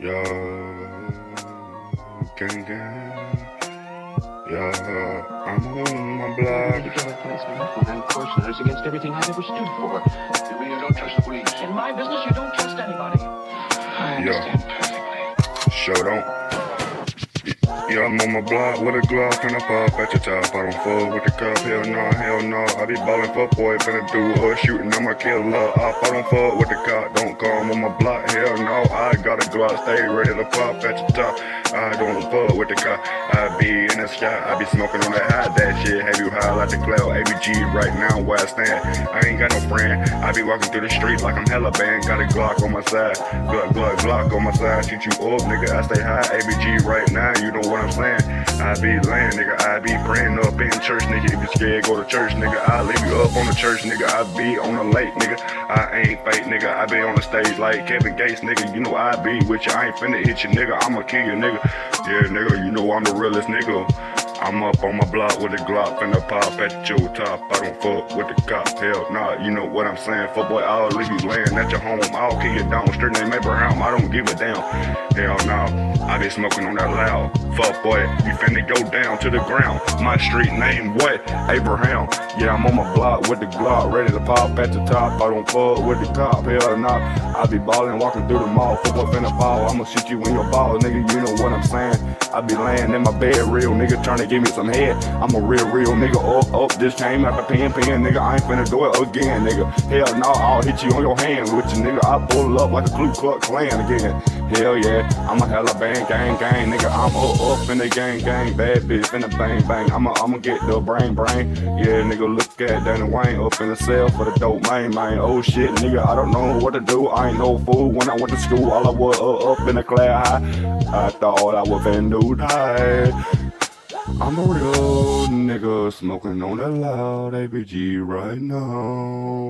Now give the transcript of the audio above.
Yo, gang gang. Yo, I'm on my block. And cautioners against everything I've ever stood for. You mean you don't trust the police? In my business, you don't trust anybody. I understand perfectly. Show don't. Yeah, I'm on my block with a Glock and a pop at your top. I don't fuck with the cup, hell no. I be ballin' for boy, finna do her shooting, I'm a killer. I don't fuck with the cop, don't come on my block, hell no. I got a Glock, stay ready to pop at your top. I don't fuck with the cop, I be in the sky, I be smoking on that hot, that shit. Have you high like the cloud, ABG right now where I stand. I ain't got no friend, I be walking through the street like I'm hella banned. Got a Glock on my side, Glock on my side. Shoot you up, nigga, I stay high, ABG right now, you know what I'm saying. I be laying, nigga, I be praying up in church, nigga. If you scared, go to church, nigga. I leave you up on the church, nigga. I be on the lake, nigga. I ain't fake, nigga. I be on the stage like Kevin Gates, nigga. You know I be with you. I ain't finna hit you, nigga. I'ma kill you, nigga. Yeah, nigga, you know I'm the realest, nigga. I'm up on my block with a Glock finna pop at your top. I don't fuck with the cop, hell nah, you know what I'm saying. Fuck boy, I'll leave you laying at your home. I'll kill you down, straight name Abraham. I don't give a damn, hell nah. I be smoking on that loud. Fuck boy, you finna go down to the ground. My street name what? Abraham. Yeah, I'm on my block with the Glock, ready to pop at the top. I don't fuck with the cop, hell nah. I be ballin', walking through the mall. Fuck boy finna fall, I'ma shoot you in your balls, nigga. You know what I'm saying. I be laying in my bed, real nigga, trying to give me some head. I'm a real nigga. Up, this chain like a pen, nigga. I ain't finna do it again, nigga. Hell no, I'll hit you on your hand with you, nigga. I pull up like a Ku Klux Klan again. Hell yeah, I'm a hella bang, gang, nigga. I'm up in the gang, bad bitch in the bang. I'ma get the brain. Yeah, nigga, look at Danny Wayne up in the cell for the dope man. Oh shit, nigga, I don't know what to do. I ain't no fool. When I went to school, all I was up in the cloud high. I thought I was finna die. I'm a real nigga smoking on the loud ABG right now.